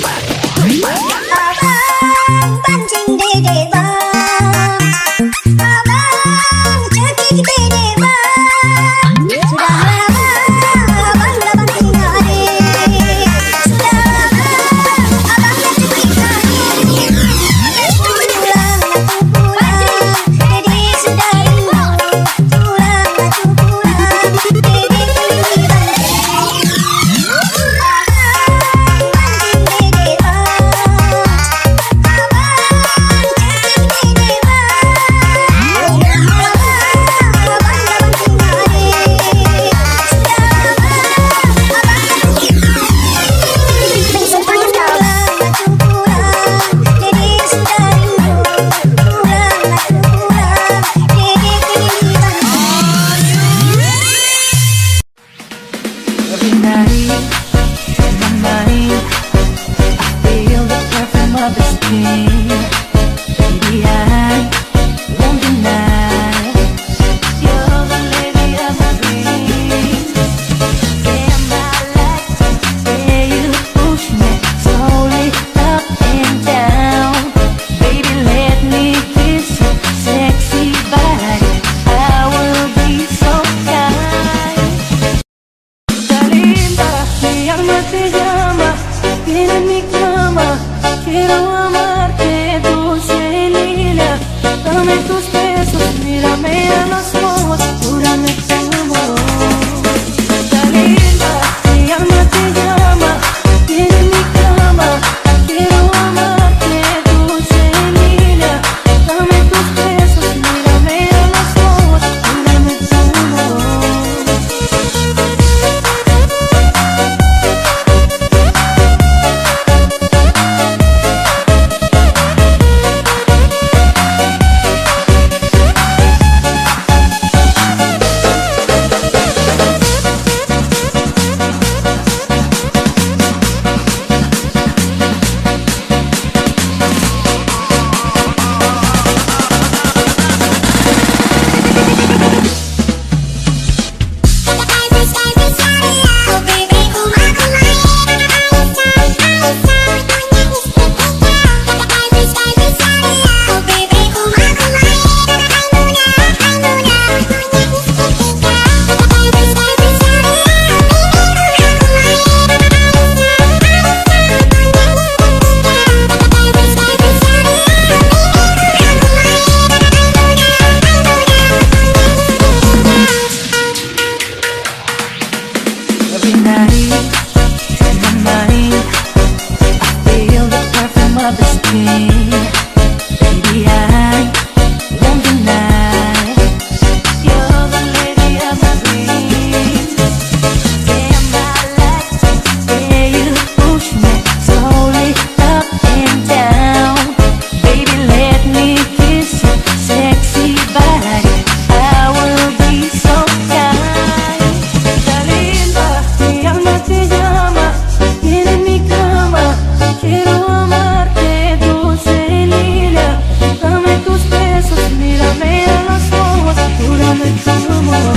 Abang pancing dede bang, abang cekik dede bang. Sudah lama abang gak pancing adik, sudah lama abang gak cekik adik. Pulang pulang, dede sudah rindu. Pulang pulang, dede pergi balik. Every night in my mind, I feel the perfume of his skin. Baby, I won't deny you're the lady of my dreams. Damn, I like the way you push me slowly up and down. Baby, let me kiss your sexy body. I will be so kind. Mi alma te llama, ven a mi cama, quiero amarte dulce y lila. Dame tus besos, mírame a los ojos, júrame tu amor. Está linda, mi alma te llama, ven a mi cama, quiero amarte dulce y lila. Dame tus besos, mírame a los ojos, júrame tu amor. Every night in my mind, I feel the perfume of his skin. Baby, I won't deny you're the lady of my dreams. Damn, I like the way you push me slowly up and down. Baby, let me kiss your sexy body. I will be so kind. Mi alma te llama, ven a mi cama, quiero amarte dulce y lila. Dame tus besos, mírame a los ojos, júrame tu amor.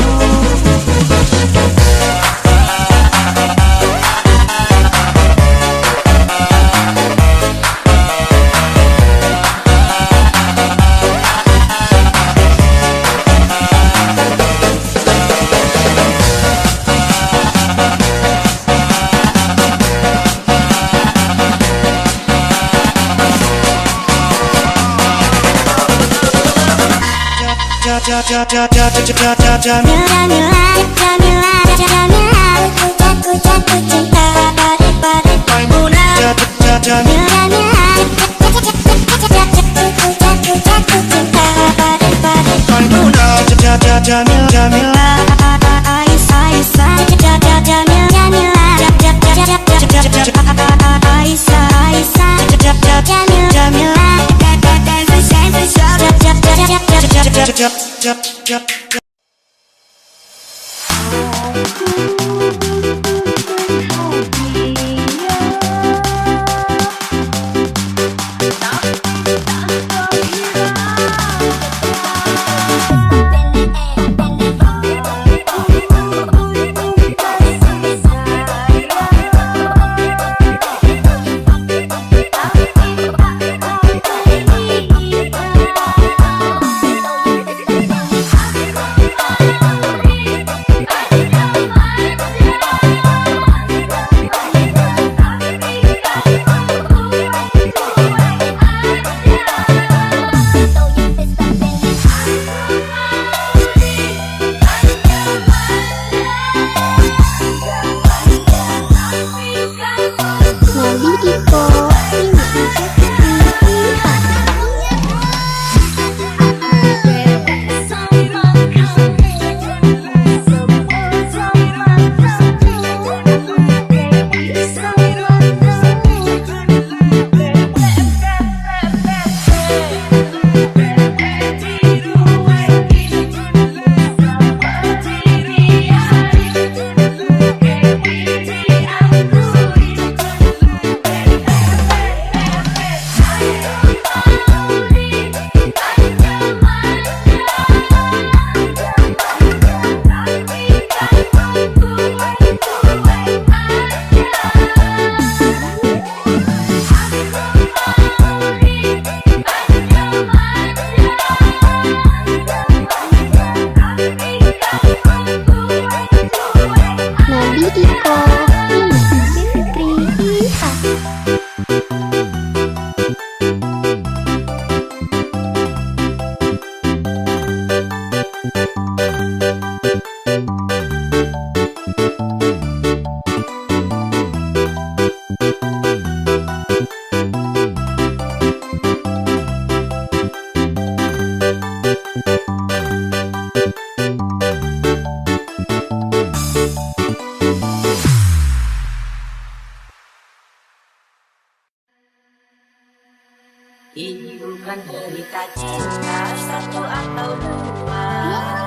Ini bukan cerita cinta satu atau dua.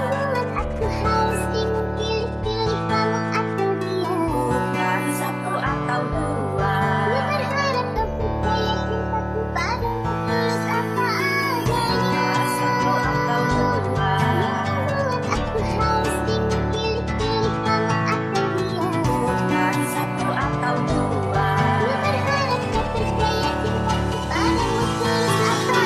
Memang aku harus pilih-pilih kamu atau dia. Bukan satu atau dua. Ku berharap kau percaya cintaku padamu tulus apa adanya. Satu atau dua. Memang aku harus pilih-pilih kamu atau dia. Bukan satu atau dua. Ku berharap kau percaya cintaku padamu tulus apa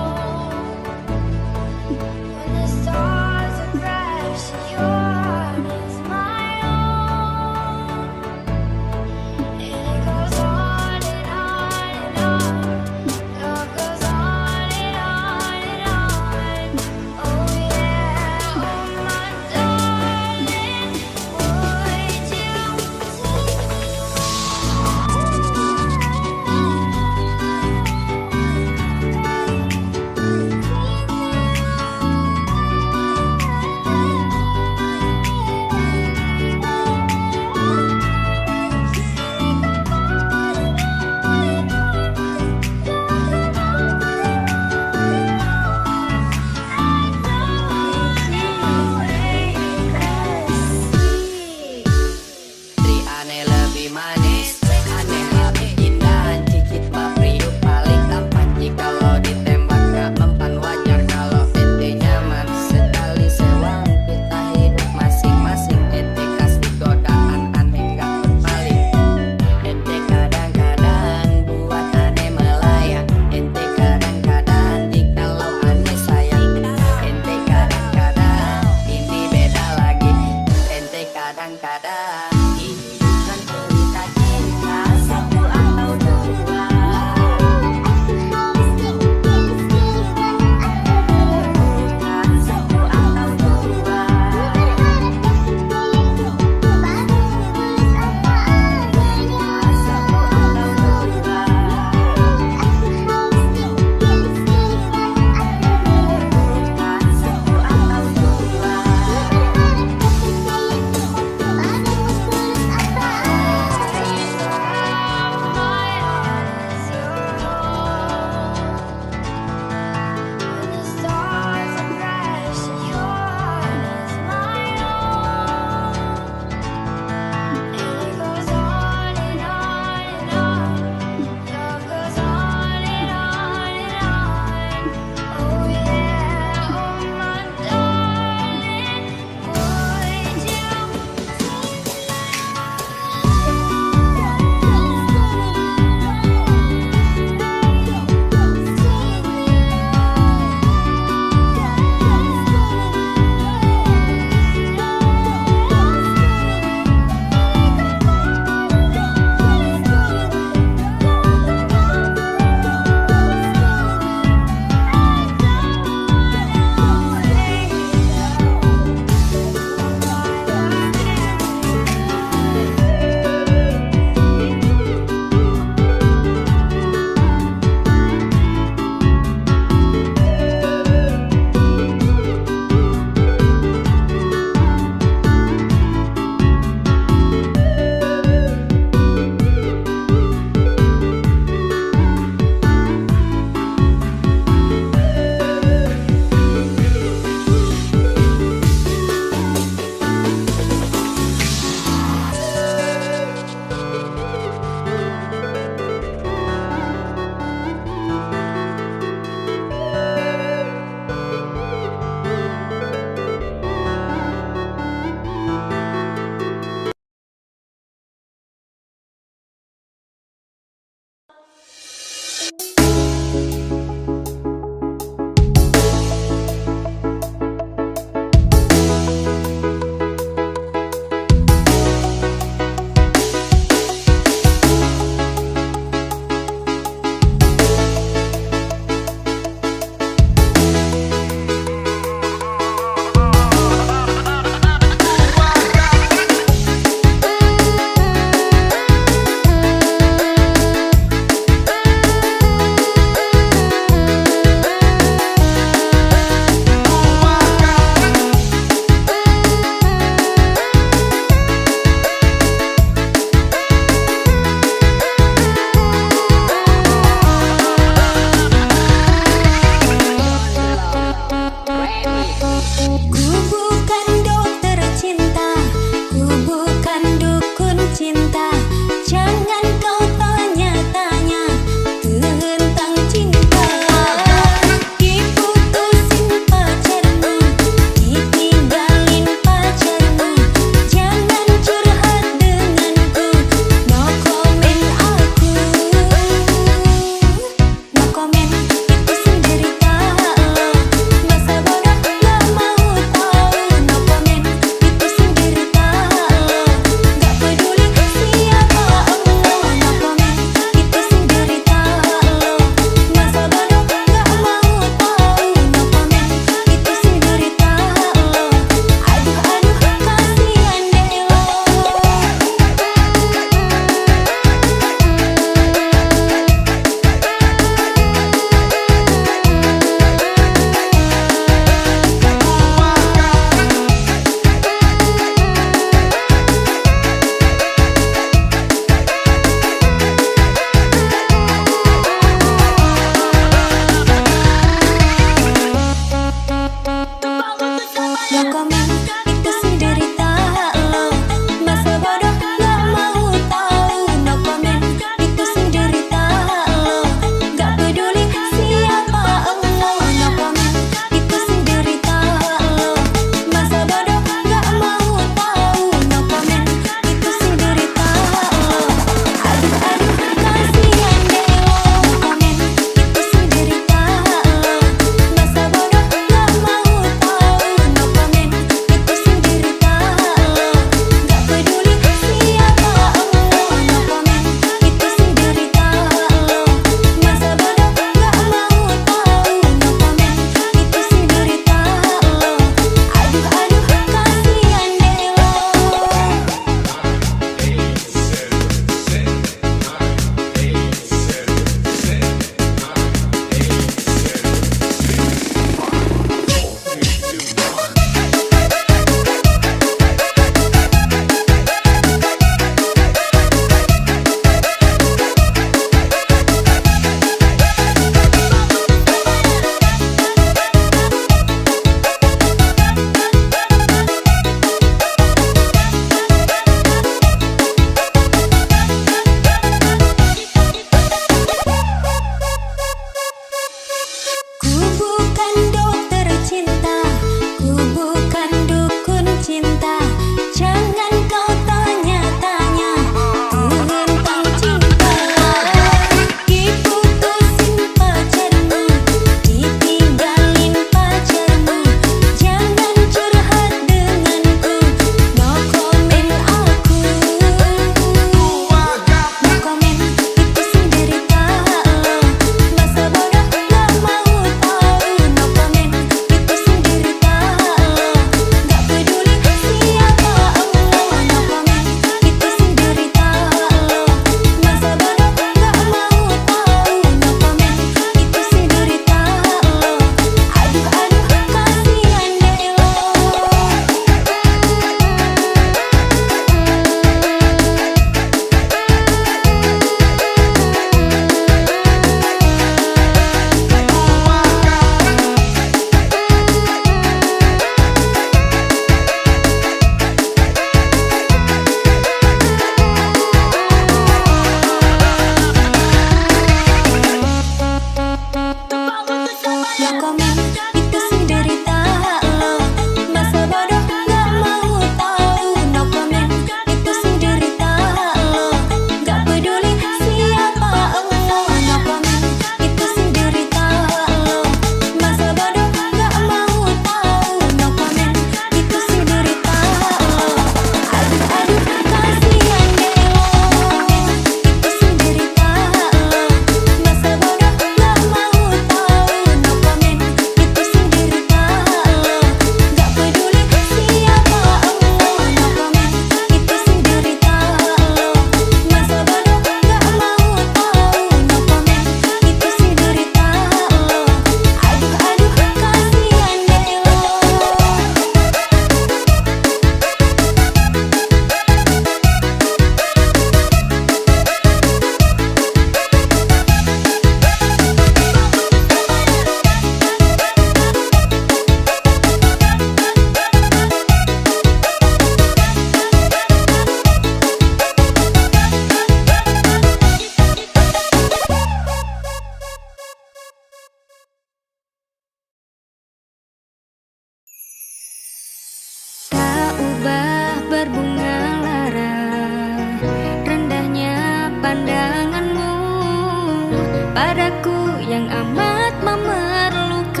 padaku yang amat memerlukan.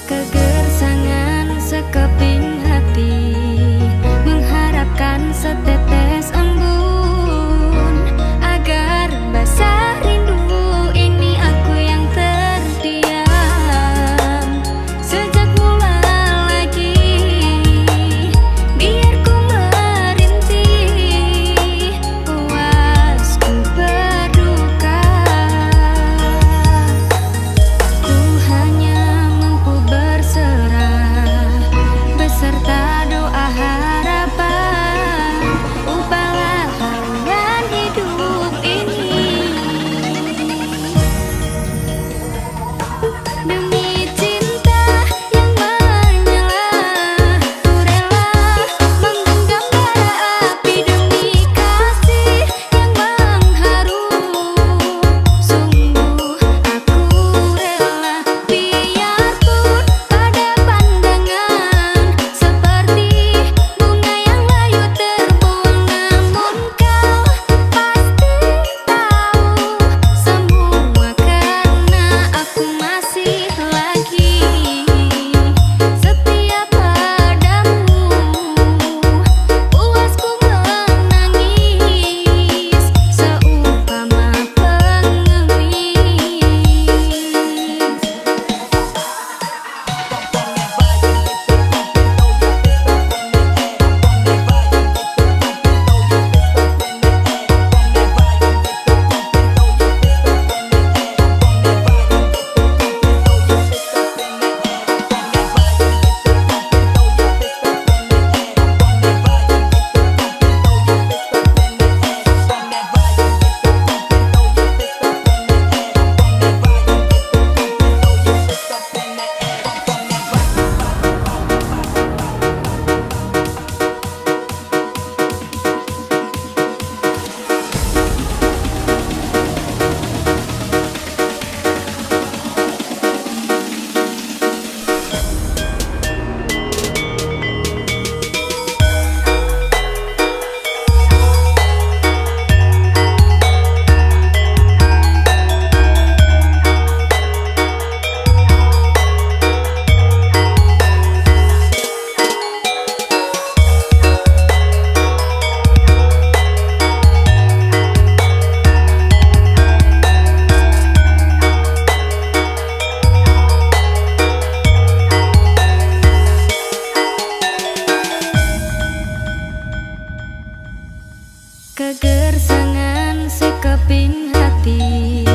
Kegersangan sekeping hati, mengharapkan setetes embun agar basah rindu. Ini aku yang terdiam sejak mula lagi, biar ku merintih, puas ku berduka. Ku hanya mampu berserah beserta doa harapan, ubahlah haluan hidup ini. Demi cinta yang menyala, ku rela menggenggam bara api. Demi kasih yang mengharu, sungguh aku rela. Biarpun pada pandangan seperti bunga yang layu terbuang, namun kau pasti tahu semua karena aku masih lagi setia padamu. Puas ku menangis seumpama pengemis. Kegersangan sekeping hati,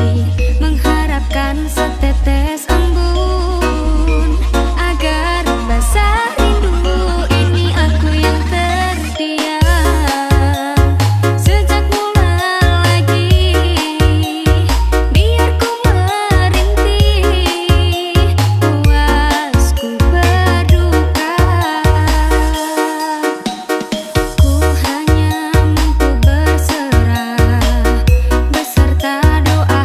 mengharapkan setetes embun agar basah rindu. Ini aku yang terdiam sejak mula lagi, biar ku merintih, puas ku berduka. Ku hanya mampu berserah beserta doa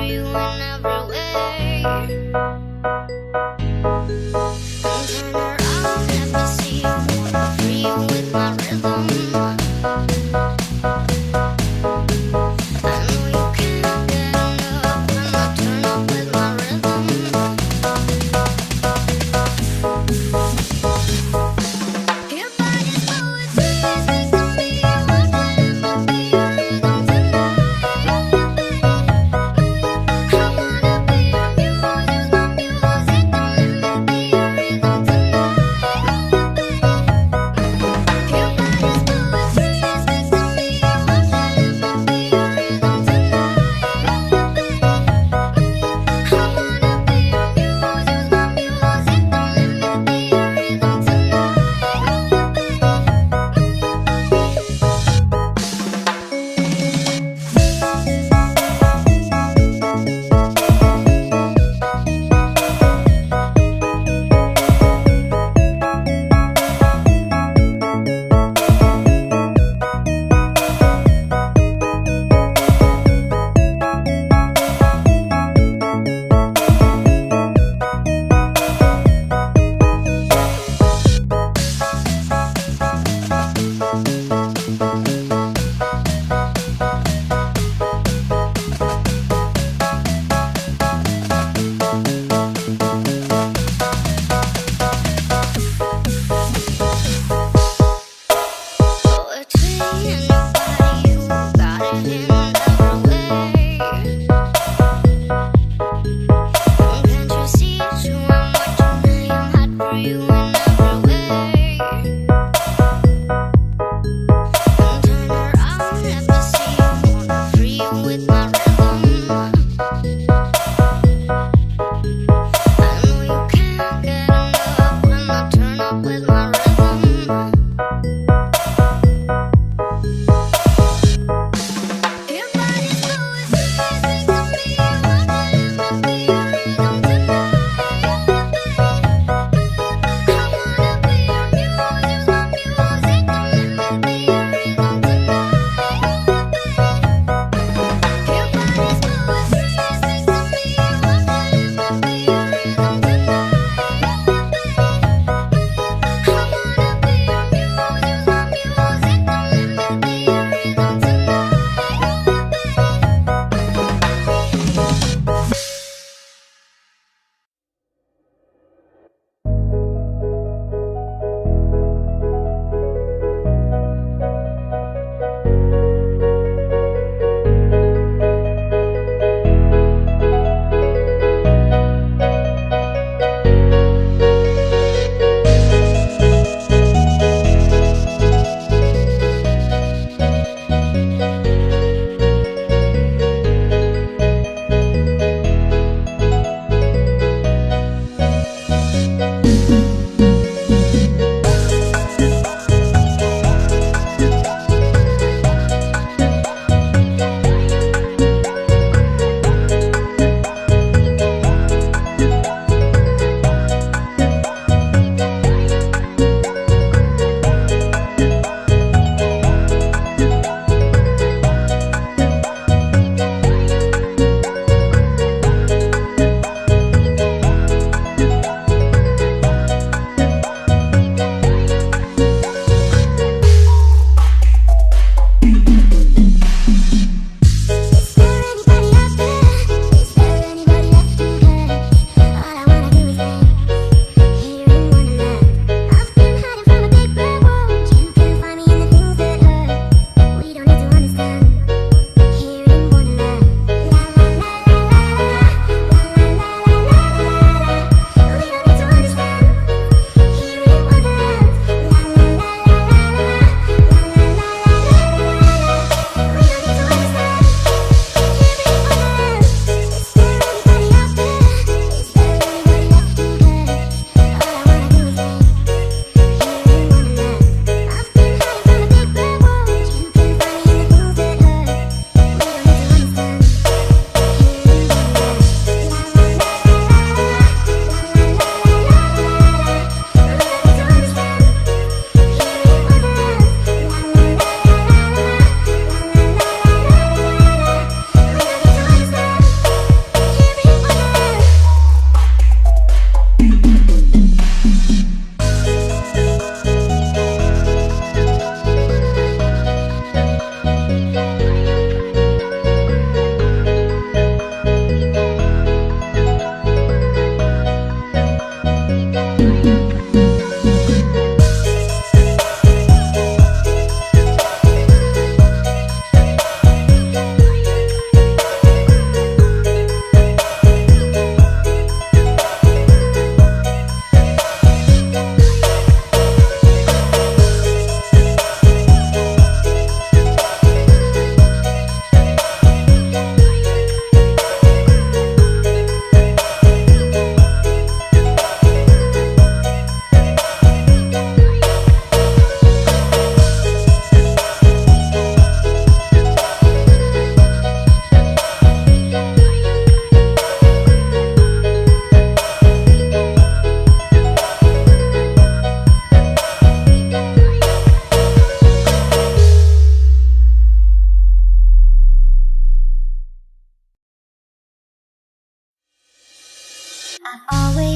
you in every way. Turn around, let me see you. Wanna free you with my rhythm. I know you can't get enough when I turn up with my rhythm. Your body's moving too fast, next to me. Wanna let me be your rhythm tonight. Move your body, move your body. I wanna be your muse, use my I always